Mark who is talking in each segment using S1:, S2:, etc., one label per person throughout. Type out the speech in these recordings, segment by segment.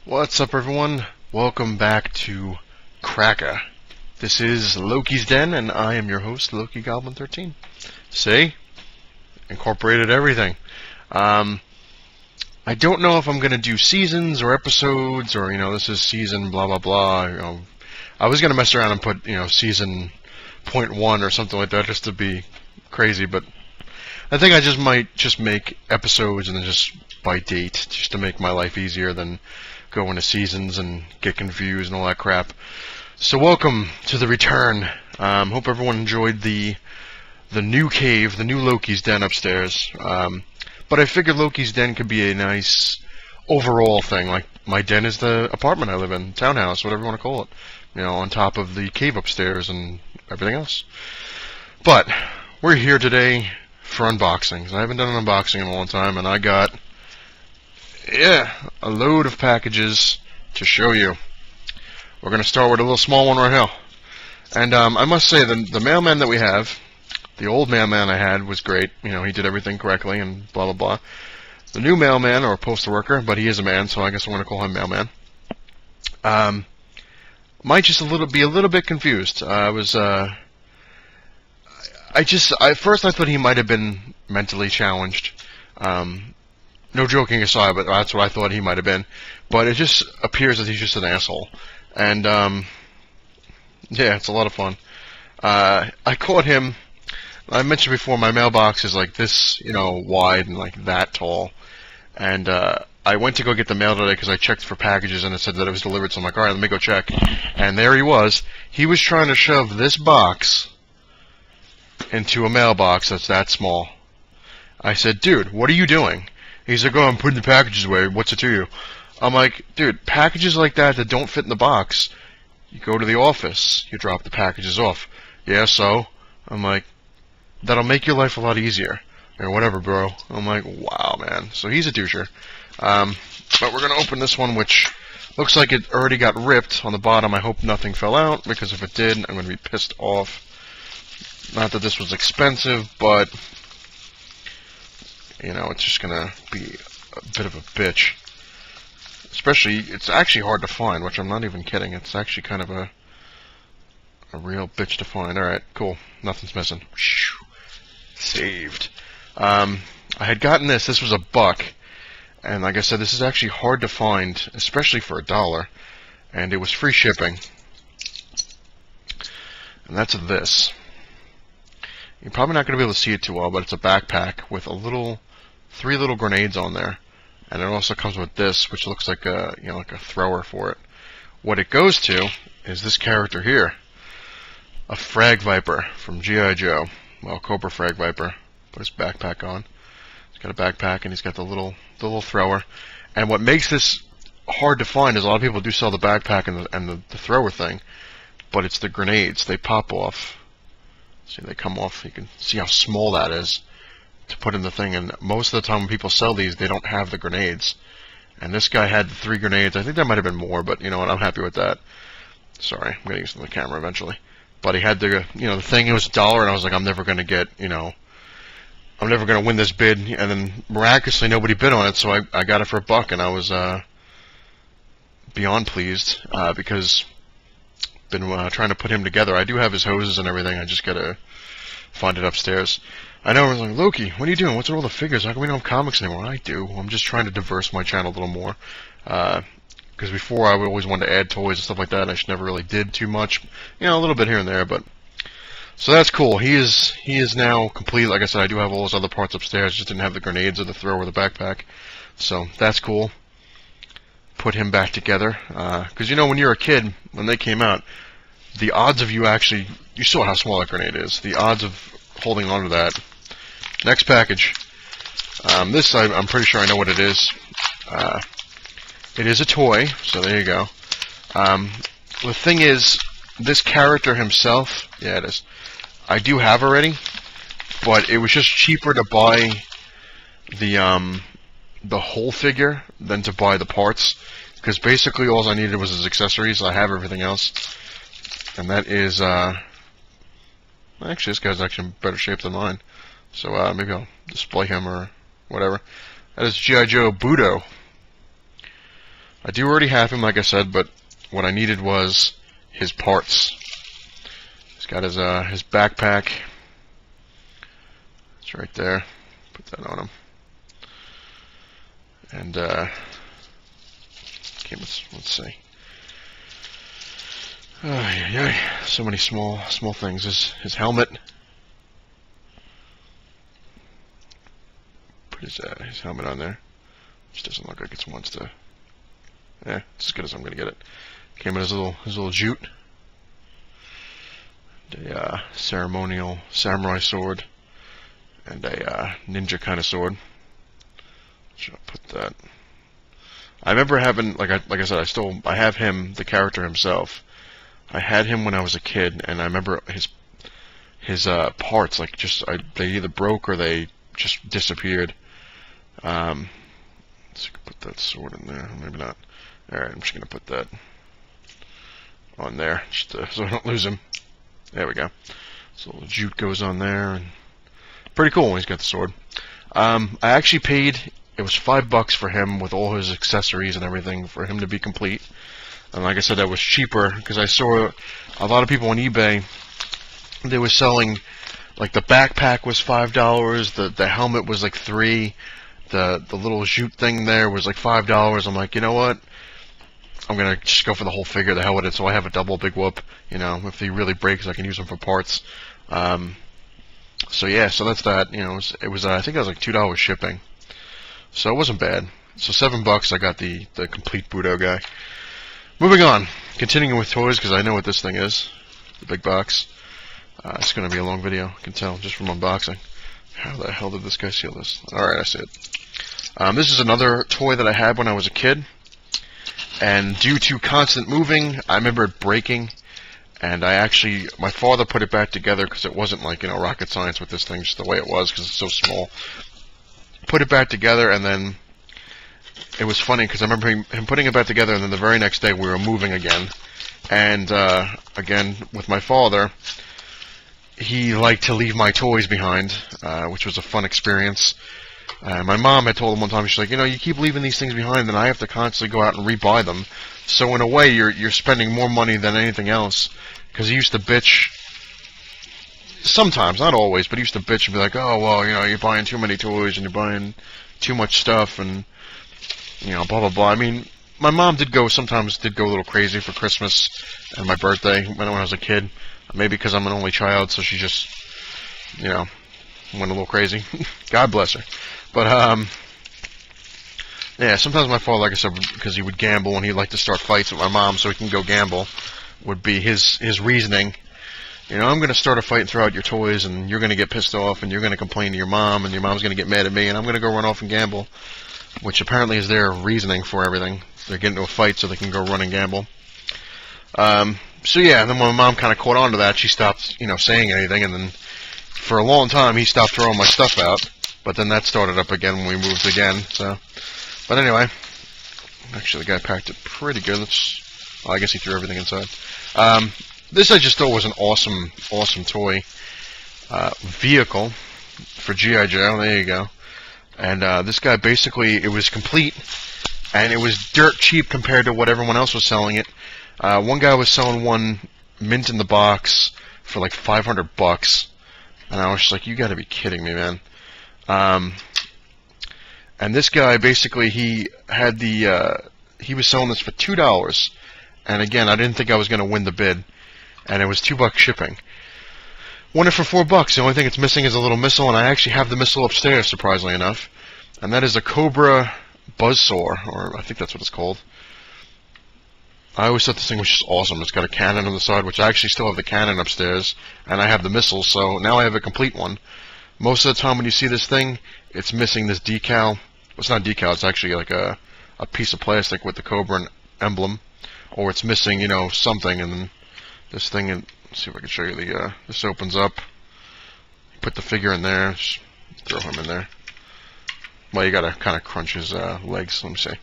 S1: What's up, everyone? Welcome back to Kraka. This is Loki's Den, and I am your host, Loki Goblin 13. See? Incorporated everything. I don't know if I'm going to do seasons or episodes, or, this is season blah blah blah. I was going to mess around and put, season .1 or something like that just to be crazy, but I think I might make episodes and then just by date, just to make my life easier than go into seasons and get confused and all that crap. So welcome to the return. Hope everyone enjoyed the new cave, the new Loki's Den upstairs. But I figured Loki's Den could be a nice overall thing. Like, my den is the apartment I live in, townhouse, whatever you want to call it. On top of the cave upstairs and everything else. But we're here today for unboxings. I haven't done an unboxing in a long time, and I got a load of packages to show you. We're going to start with a little small one right here. And I must say, the mailman that we have, the old mailman I had was great. He did everything correctly and blah, blah, blah. The new mailman, or postal worker, but he is a man, so I guess I'm going to call him mailman, might just be a little bit confused. At first I thought he might have been mentally challenged. No joking aside, but that's what I thought he might have been. But it just appears that he's just an asshole. And, yeah, it's a lot of fun. I caught him. I mentioned before, my mailbox is like this, wide and like that tall. And, I went to go get the mail today because I checked for packages and it said that it was delivered. So I'm like, alright, let me go check. And there he was. He was trying to shove this box into a mailbox that's that small. I said, dude, what are you doing? He's like, oh, I'm putting the packages away. What's it to you? I'm like, dude, packages like that don't fit in the box, you go to the office. You drop the packages off. Yeah, so? I'm like, that'll make your life a lot easier. Or whatever, bro. I'm like, wow, man. So he's a doucher. But we're going to open this one, which looks like it already got ripped on the bottom. I hope nothing fell out, because if it did, I'm going to be pissed off. Not that this was expensive, but it's just gonna be a bit of a bitch. Especially, it's actually hard to find, which I'm not even kidding. It's actually kind of a real bitch to find. Alright, cool. Nothing's missing. Saved. I had gotten this. This was $1. And like I said, this is actually hard to find, especially for $1. And it was free shipping. And that's this. You're probably not going to be able to see it too well, but it's a backpack with 3 little grenades on there. And it also comes with this, which looks like a thrower for it. What it goes to is this character here, a Frag Viper from g.i.joe. Well, Cobra Frag Viper. Put his backpack on. He's got a backpack and he's got the little thrower. And what makes this hard to find is a lot of people do sell the backpack and the thrower thing, but it's the grenades. They pop off. See, they come off. You can see how small that is to put in the thing. And most of the time when people sell these, they don't have the grenades. And this guy had the 3 grenades. I think there might have been more, but you know what? I'm happy with that. Sorry, I'm going to use it on the camera eventually. But he had the thing. It was $1, and I was like, I'm never going to get, I'm never going to win this bid. And then miraculously, nobody bid on it, so I got it for $1, and I was beyond pleased because I've been trying to put him together. I do have his hoses and everything. I just got to find it upstairs. I know, I was like, Loki, what are you doing? What's with all the figures? How come we don't have comics anymore? I do. I'm just trying to diverse my channel a little more. Because before I would always want to add toys and stuff like that, and I just never really did too much. A little bit here and there, but... So that's cool. He is now complete. Like I said, I do have all those other parts upstairs. Just didn't have the grenades or the thrower or the backpack. So that's cool. Put him back together. Because when you're a kid, when they came out, the odds of you saw how small that grenade is. The odds of holding on to that. Next package. This, I'm pretty sure I know what it is. It is a toy, so there you go. The thing is, this character himself, yeah, it is. I do have already, but it was just cheaper to buy the whole figure than to buy the parts, because basically all I needed was his accessories. I have everything else, and that is actually, this guy's actually in better shape than mine. So maybe I'll display him or whatever. That is G.I. Joe Budo. I do already have him, like I said, but what I needed was his parts. He's got his backpack. It's right there. Put that on him. And okay, let's see. Oh, yeah, so many small things. His helmet. Put his helmet on there. Which doesn't look like it wants to. Yeah, it's as good as I'm gonna get it. Came in his little jute. A ceremonial samurai sword. And a ninja kind of sword. Should I put that? I remember having, like I said, I have him, the character himself. I had him when I was a kid, and I remember his parts, like they either broke or they just disappeared. So I can put that sword in there, maybe not. All right, I'm just gonna put that on there, just so I don't lose him. There we go. So the jute goes on there, and pretty cool when he's got the sword. I actually paid. It was $5 for him with all his accessories and everything for him to be complete. And like I said, that was cheaper because I saw a lot of people on eBay. They were selling, like, the backpack was $5, the helmet was like $3, the little jute thing there was like $5. I'm like, you know what? I'm gonna just go for the whole figure. The hell with it. So I have a double big whoop. You know, if he really breaks, I can use him for parts. So yeah, so that's that. You know, it was I think it was like $2 shipping. So it wasn't bad. So $7, I got the complete Budo guy. Moving on, continuing with toys because I know what this thing is, the big box. It's going to be a long video, I can tell just from unboxing. How the hell did this guy seal this? All right, I see it. This is another toy that I had when I was a kid, and due to constant moving, I remember it breaking. And my father put it back together because it wasn't like, you know, rocket science with this thing, just the way it was because it's so small. Put it back together, and then it was funny because I remember him putting it back together, and then the very next day we were moving again. And again, with my father, he liked to leave my toys behind, which was a fun experience. My mom had told him one time, she's like, you know, you keep leaving these things behind, and I have to constantly go out and rebuy them. So in a way, you're spending more money than anything else. Because he used to bitch, sometimes, not always, but he used to bitch and be like, oh, well, you know, you're buying too many toys, and you're buying too much stuff, and, you know, blah, blah, blah. I mean, my mom sometimes did go a little crazy for Christmas and my birthday when I was a kid. Maybe because I'm an only child, so she just, you know, went a little crazy. God bless her. But, yeah, sometimes my father, like I said, because he would gamble and he'd like to start fights with my mom so he can go gamble, would be his reasoning. You know, I'm going to start a fight and throw out your toys, and you're going to get pissed off, and you're going to complain to your mom, and your mom's going to get mad at me, and I'm going to go run off and gamble, which apparently is their reasoning for everything. They're getting into a fight so they can go run and gamble. So yeah, and then when my mom kind of caught on to that, she stopped, you know, saying anything, and then for a long time he stopped throwing my stuff out. But then that started up again when we moved again. So, but anyway, actually the guy packed it pretty good. Well, I guess he threw everything inside. This I just thought was an awesome toy vehicle for g.i.joe. There you go. And this guy basically, it was complete, and it was dirt cheap compared to what everyone else was selling it. One guy was selling one mint in the box for like $500, and I was just like, you got to be kidding me, man. And this guy basically, he was selling this for $2, and again, I didn't think I was going to win the bid, and it was $2 shipping. Won it for $4. The only thing it's missing is a little missile, and I actually have the missile upstairs, surprisingly enough, and that is a Cobra Buzzsaw, or I think that's what it's called. I always thought this thing was just awesome. It's got a cannon on the side, which I actually still have the cannon upstairs, and I have the missiles, so now I have a complete one. Most of the time when you see this thing, it's missing this decal. Well, it's not decal, it's actually like a piece of plastic with the Cobra emblem, or it's missing, you know, something, and then this thing, and let's see if I can show you this opens up. Put the figure in there, just throw him in there. Well, you gotta kind of crunch his legs, let me see.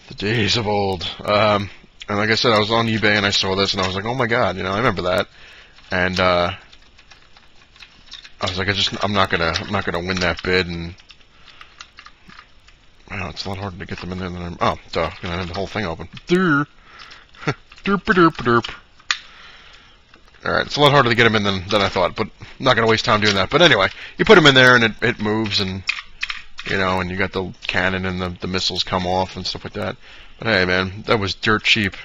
S1: The days of old. And like I said, I was on eBay and I saw this and I was like, oh my god, you know, I remember that. And I was like, I'm not gonna win that bid. And Wow, it's a lot harder to get them in there than I'm... Oh, duh. I'm gonna have the whole thing open. Derp, derp, derp. Alright, it's a lot harder to get them in than I thought, but I'm not gonna waste time doing that. But anyway, you put them in there and it moves, and you know, and you got the cannon and the missiles come off and stuff like that. But hey, man, that was dirt cheap.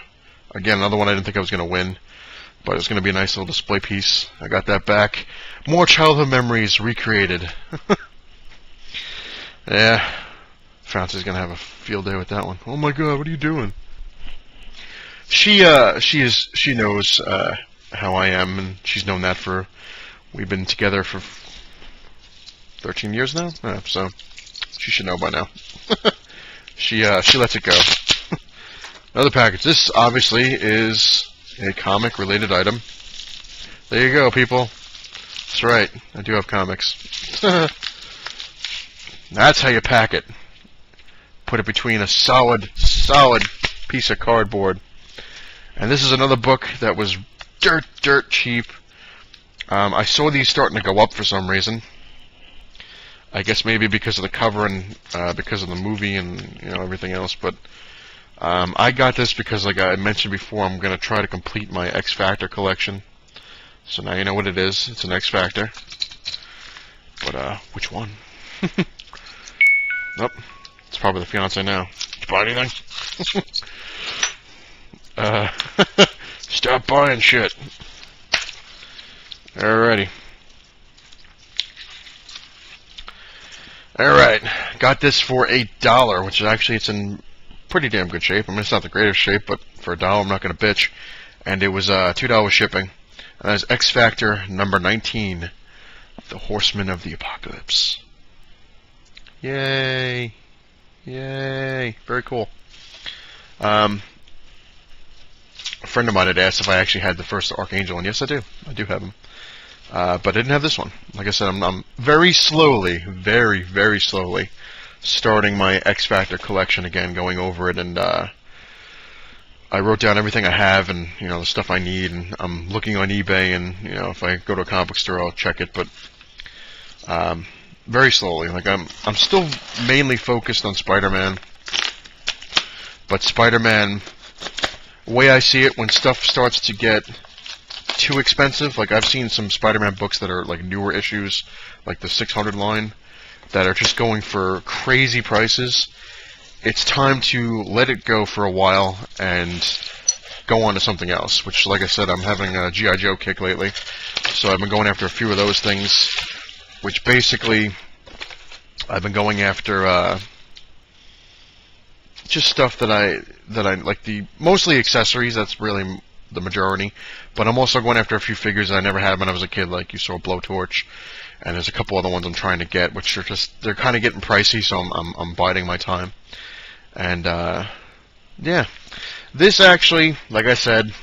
S1: Again, another one I didn't think I was gonna win, but it's gonna be a nice little display piece. I got that back. More childhood memories recreated. Yeah, Francis gonna have a field day with that one. Oh my God, what are you doing? She knows how I am, and she's known that for. We've been together for 13 years now, so she should know by now. She lets it go. Another package. This obviously is a comic-related item. There you go, people. That's right. I do have comics. That's how you pack it. Put it between a solid piece of cardboard. And this is another book that was dirt cheap. I saw these starting to go up for some reason. I guess maybe because of the cover and because of the movie and everything else. But I got this because, like I mentioned before, I'm going to try to complete my X Factor collection. So now you know what it is. It's an X Factor. But which one? Nope. It's probably the fiance now. Did you buy anything? Stop buying shit. Alrighty. Alright. Got this for $1, which is actually, it's in pretty damn good shape. I mean, it's not the greatest shape, but for $1, I'm not going to bitch. And it was $2 shipping. And that's X Factor number 19. The Horsemen of the Apocalypse. Yay. Yay. Very cool. A friend of mine had asked if I actually had the first Archangel, and yes, I do. I do have him. But I didn't have this one. Like I said, I'm very slowly, very slowly starting my X Factor collection again, going over it, and I wrote down everything I have and, the stuff I need, and I'm looking on eBay, and, if I go to a comic book store, I'll check it, but very slowly. Like, I'm still mainly focused on Spider-Man, but Spider-Man, the way I see it, when stuff starts to get too expensive, like I've seen some Spider-Man books that are like newer issues, like the 600 line, that are just going for crazy prices, it's time to let it go for a while and go on to something else, which, like I said, I'm having a G.I. Joe kick lately, so I've been going after a few of those things, which basically I've been going after just stuff that I like, mostly accessories. That's really the majority, but I'm also going after a few figures that I never had when I was a kid, like you saw Blowtorch, and there's a couple other ones I'm trying to get, which are they're kind of getting pricey, so I'm biding my time. And yeah, this actually, like I said,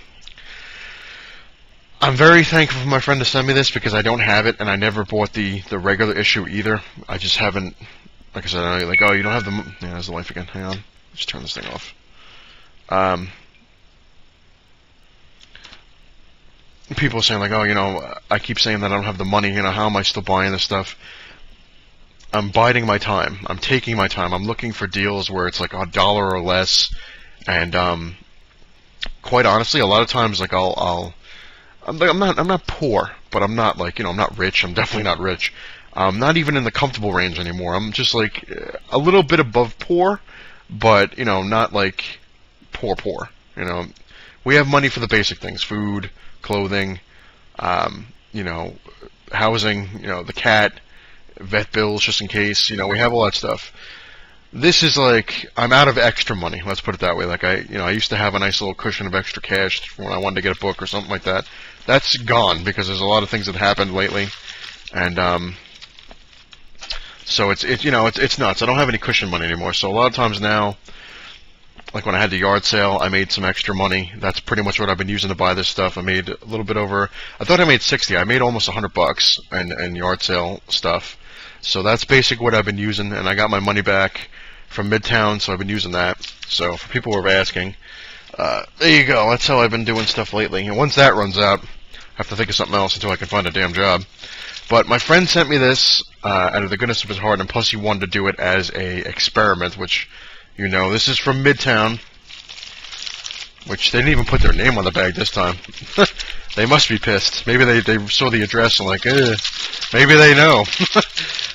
S1: I'm very thankful for my friend to send me this, because I don't have it, and I never bought the regular issue either. I just haven't, like I said, like, oh, you don't have the, yeah, there's the life again, hang on, just turn this thing off. People saying, like, oh, I keep saying that I don't have the money, how am I still buying this stuff? I'm biding my time. I'm taking my time. I'm looking for deals where it's like $1 or less, and quite honestly, a lot of times, like, I'm not poor, but I'm not, like, I'm not rich. I'm definitely not rich. I'm not even in the comfortable range anymore. I'm just like a little bit above poor, but not like poor. We have money for the basic things: food, clothing, housing, the cat, vet bills just in case, we have all that stuff. This is like, I'm out of extra money, let's put it that way. Like, I used to have a nice little cushion of extra cash for when I wanted to get a book or something like that. That's gone, because there's a lot of things that happened lately, and so it's nuts. I don't have any cushion money anymore, so a lot of times now, like when I had the yard sale, I made some extra money. That's pretty much what I've been using to buy this stuff. I made a little bit over, I thought I made 60. I made almost $100 in yard sale stuff. So that's basically what I've been using, and I got my money back from Midtown, so I've been using that. So for people who are asking, there you go. That's how I've been doing stuff lately. And once that runs out, I have to think of something else until I can find a damn job. But my friend sent me this out of the goodness of his heart, and plus he wanted to do it as a experiment, which, you know, this is from Midtown, which they didn't even put their name on the bag this time. They must be pissed. Maybe they saw the address and like, maybe they know.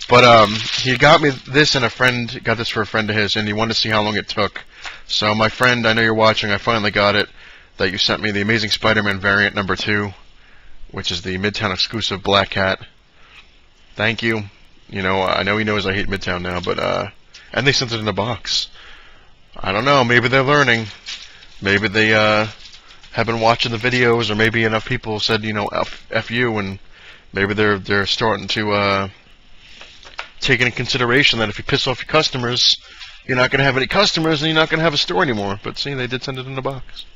S1: But he got me this, and a friend got this for a friend of his, and he wanted to see how long it took. So my friend, I know you're watching, I finally got it, that you sent me, the Amazing Spider-Man variant number 2, which is the Midtown exclusive Black Cat. Thank you. You know, I know he knows I hate Midtown now, but, and they sent it in a box. I don't know, maybe they're learning. Maybe they, have been watching the videos, or maybe enough people said, you know, F you, and maybe they're starting to, take into consideration that if you piss off your customers, you're not going to have any customers, and you're not going to have a store anymore. But see, they did send it in a box.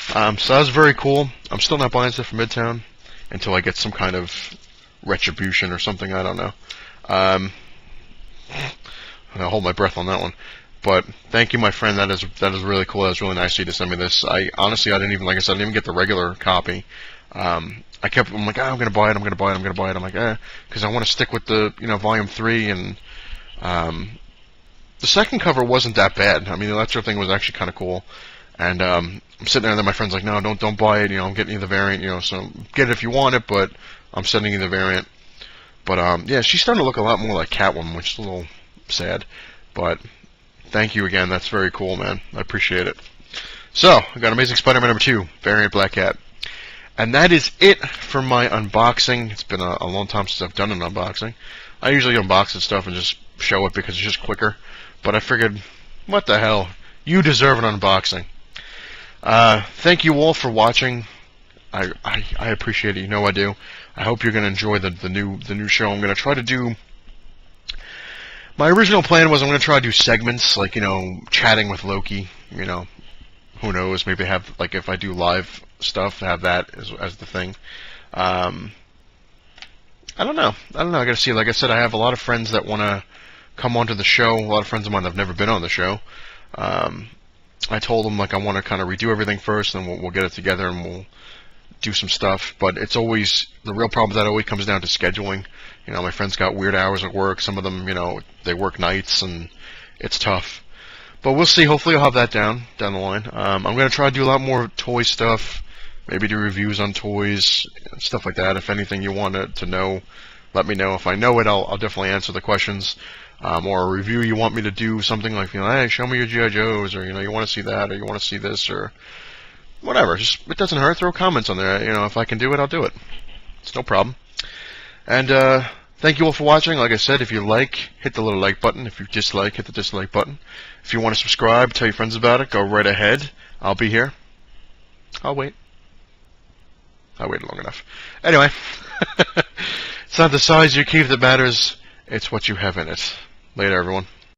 S1: So that was very cool. I'm still not buying stuff from Midtown until I get some kind of retribution or something. I don't know. I'll hold my breath on that one. But thank you, my friend. That is really cool. That was really nice of you to send me this. Honestly, I didn't even, like I said, I didn't even get the regular copy. I'm like, I'm gonna buy it. I'm like, because I want to stick with the, you know, volume 3, and the second cover wasn't that bad. I mean, the Electro thing was actually kind of cool. And I'm sitting there, and then my friend's like, no, don't buy it. You know, I'm getting you the variant. You know, so get it if you want it, but I'm sending you the variant. But yeah, she's starting to look a lot more like Catwoman, which is a little sad. But thank you again. That's very cool, man. I appreciate it. So I got Amazing Spider-Man number 2, variant Black Cat. And that is it for my unboxing. It's been a long time since I've done an unboxing. I usually unbox this stuff and just show it because it's just quicker. But I figured, what the hell? You deserve an unboxing. Thank you all for watching. I appreciate it. You know I do. I hope you're going to enjoy the new show. I'm going to try to do... My original plan was I'm going to try to do segments, like, you know, chatting with Loki, you know. Who knows? Maybe have, like, if I do live stuff, have that as the thing. I don't know. I gotta see. Like I said, I have a lot of friends that want to come onto the show. A lot of friends of mine that have never been on the show. I told them, like, I want to kind of redo everything first, and we'll get it together, and we'll do some stuff. But it's always, the real problem is that always comes down to scheduling. You know, my friends got weird hours at work. Some of them, you know, they work nights, and it's tough. But we'll see. Hopefully I'll have that down the line. I'm going to try to do a lot more toy stuff. Maybe do reviews on toys, stuff like that. If anything you want to know, let me know. If I know it, I'll definitely answer the questions. Or a review you want me to do, something like, you know, hey, show me your G.I. Joes, or, you know, you want to see that, or you want to see this, or whatever. Just, it doesn't hurt. Throw comments on there. You know, if I can do it, I'll do it. It's no problem. And thank you all for watching. Like I said, if you like, hit the little like button. If you dislike, hit the dislike button. If you want to subscribe, tell your friends about it, go right ahead. I'll be here. I'll wait. I waited long enough. Anyway, it's not the size of your cave that matters. It's what you have in it. Later, everyone.